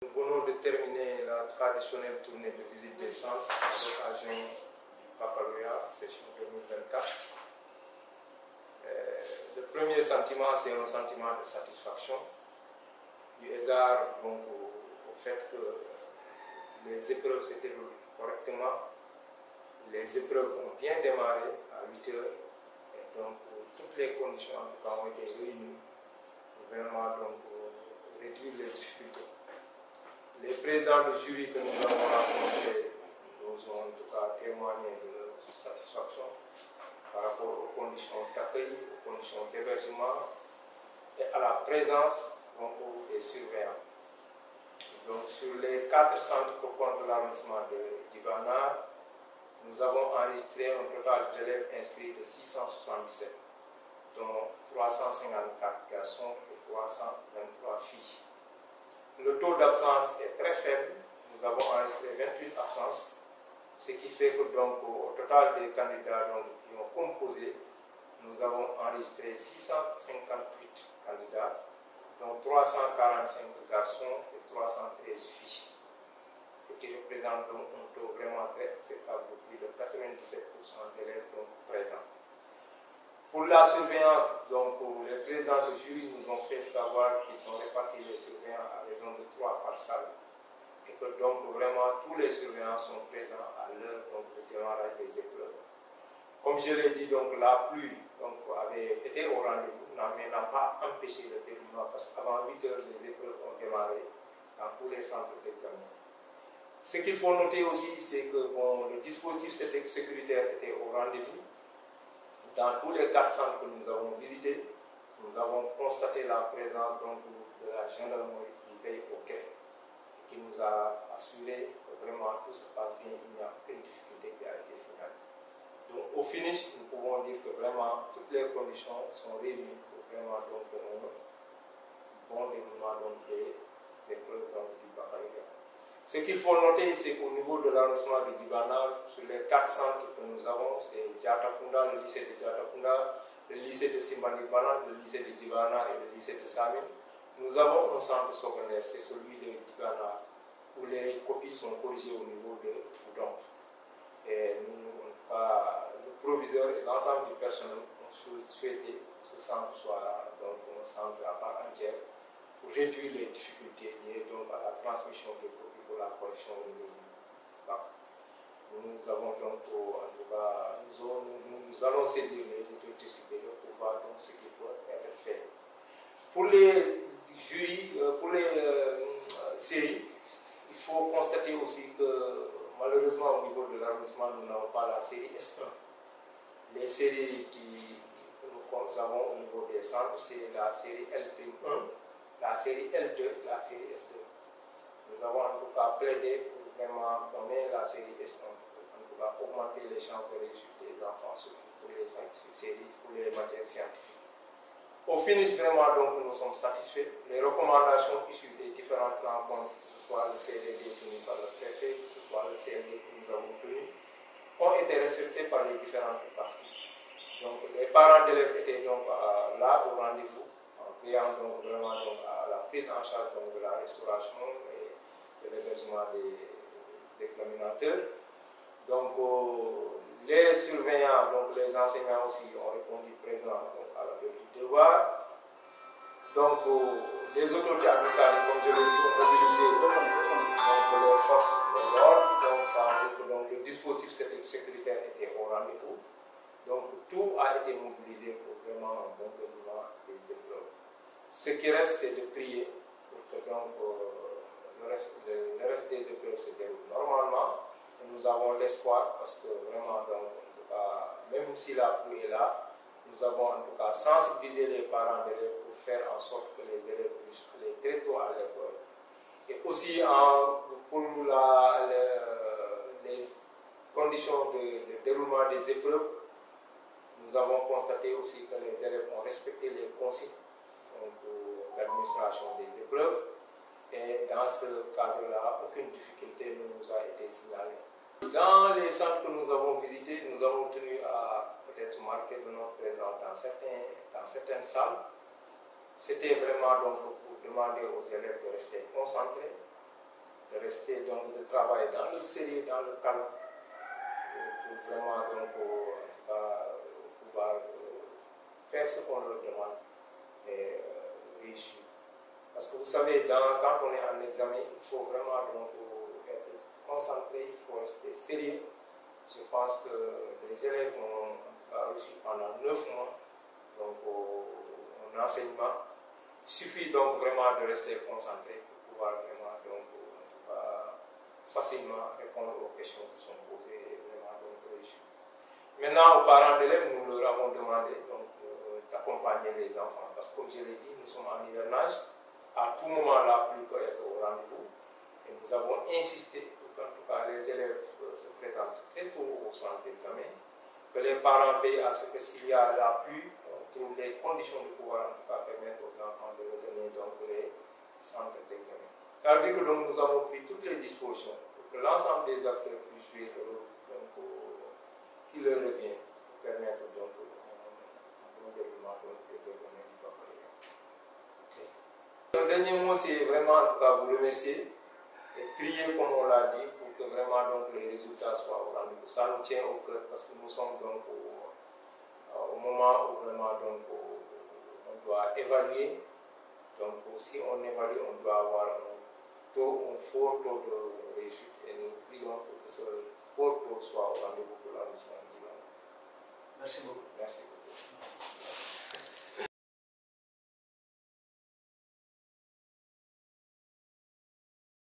Nous venons de terminer la traditionnelle tournée de visite des centres à l'occasion du baccalauréat, session 2024. Le premier sentiment, c'est un sentiment de satisfaction, eu égard donc, au fait que les épreuves se déroulent correctement. Les épreuves ont bien démarré à 8 heures, et donc toutes les conditions en tout cas ont été réunies pour vraiment donc, réduire les difficultés. Les présidents de jury que nous avons rencontrés nous ont en tout cas témoigné de leur satisfaction par rapport aux conditions d'accueil, aux conditions d'hébergement et à la présence donc, des surveillants. Donc, sur les 4 centres que compte l'arrondissement de Djibana, nous avons enregistré un total d'élèves inscrits de 677, dont 354 garçons et 323 filles. Le taux d'absence est très faible. Nous avons enregistré 28 absences, ce qui fait que donc, au total des candidats donc, qui ont composé, nous avons enregistré 658 candidats, dont 345 garçons et 313 filles. Ce qui représente donc un taux vraiment très acceptable de plus de 97% d'élèves présents. Pour la surveillance, donc, les présidents de jury nous ont fait savoir qu'ils ont réparti les surveillants à raison de 3 par salle et que donc vraiment tous les surveillants sont présents à l'heure de démarrage des épreuves. Comme je l'ai dit, donc, la pluie donc, avait été au rendez-vous, mais n'a pas empêché le déroulement parce qu'avant 8 heures, les épreuves ont démarré dans tous les centres d'examen. Ce qu'il faut noter aussi, c'est que bon, le dispositif sécuritaire était au rendez-vous. Dans tous les 4 centres que nous avons visités, nous avons constaté la présence donc, de la gendarmerie qui veille au quai, qui nous a assuré que vraiment tout se passe bien, il n'y a aucune difficulté qui a été signalée. Donc au finish, nous pouvons dire que vraiment toutes les conditions sont réunies pour vraiment donc, un bon déroulement des épreuves du baccalauréat. Ce qu'il faut noter, c'est qu'au niveau de l'arrondissement de Djibana, sur les 4 centres que nous avons, c'est Djatakunda, le lycée de Djatakunda, le lycée de Simbandibana, le lycée de Djibana et le lycée de Samin. Nous avons un centre secondaire, c'est celui de Djibana, où les copies sont corrigées au niveau de Boudon. Et nous, en tout cas, le proviseur et l'ensemble du personnel ont souhaité que ce centre soit donc un centre à part entière pour réduire les difficultés liées donc à la transmission des copies pour la correction au niveau du bac. Nous avons donc, en tout cas, nous allons saisir les autorités supérieures pour voir donc ce qui peut être fait. Pour les jurys, pour les séries, il faut constater aussi que malheureusement au niveau de l'arrondissement, nous n'avons pas la série S1. Les séries que nous avons au niveau des centres, c'est la série L1, la série L2, la série S2. Nous avons en tout cas plaidé pour vraiment donner la série S1, en tout cas augmenter les chances de réussite des enfants, surtout pour les séries, pour les matières scientifiques. Au finish, vraiment, donc, nous sommes satisfaits. Les recommandations issues des différentes rencontres, que ce soit le CDD tenu par le préfet, que ce soit le CLD que nous avons tenu, ont été respectées par les différentes parties. Donc, les parents d'élèves étaient donc là au rendez-vous, en veillant donc vraiment donc, à la prise en charge donc, de la restauration et de l'hébergement des examinateurs. Donc, les surveillants, donc les enseignants aussi ont répondu présents à la du devoir. Donc, les autorités administratives, comme je l'ai dit, ont mobilisé donc, les forces de l'ordre. Donc, ça veut dire que donc, le dispositif sécuritaire était au rendez-vous. Donc, tout a été mobilisé pour vraiment un bon déroulement des épreuves. Ce qui reste, c'est de prier pour que donc, le reste des épreuves se déroulent normalement. Et nous avons l'espoir parce que vraiment, donc, en tout cas, même si la pluie est là, nous avons en tout cas sensibilisé les parents d'élèves pour faire en sorte que les élèves puissent aller très tôt à l'école. Et aussi pour les conditions de déroulement des épreuves, nous avons constaté aussi que les élèves ont respecté les consignes d'administration des épreuves. Et dans ce cadre-là, aucune difficulté ne nous a été signalée. Dans les centres que nous avons visités, nous avons tenu à peut-être marquer de notre présence dans certaines salles. C'était vraiment donc pour demander aux élèves de rester concentrés, de rester, donc de travailler dans le sérieux, dans le calme, pour vraiment donc, pouvoir faire ce qu'on leur demande et réussir. Parce que vous savez, quand on est en examen, il faut vraiment donc, être concentré, il faut rester sérieux. Je pense que les élèves ont reçu pendant 9 mois donc, un enseignement. Il suffit donc vraiment de rester concentré pour pouvoir vraiment donc, facilement répondre aux questions qui sont posées et vraiment donc réussir. Maintenant, aux parents d'élèves, nous leur avons demandé d'accompagner les enfants parce que comme je l'ai dit, nous sommes en hivernage. À tout moment, la pluie peut être au rendez-vous. Et nous avons insisté pour qu'en tout cas les élèves se présentent très tôt au centre d'examen, que les parents veillent à ce que s'il y a la pluie, on trouve les conditions de pouvoir en tout cas permettre aux enfants de retenir donc les centres d'examen. Ça veut dire que donc, nous avons pris toutes les dispositions pour que l'ensemble des acteurs puissent jouer le rôle qui leur revient pour permettre donc un bon déroulement des examens du baccalauréat. Le dernier mot, c'est vraiment en tout cas vous remercier et prier, comme on l'a dit, pour que vraiment donc, les résultats soient au rendez-vous. Ça nous tient au cœur parce que nous sommes donc au moment où vraiment donc, on doit évaluer. Donc si on évalue, on doit avoir un fort taux de réussite et nous prions pour que ce fort taux soit au rendez-vous pour l'arrondissement. Merci beaucoup.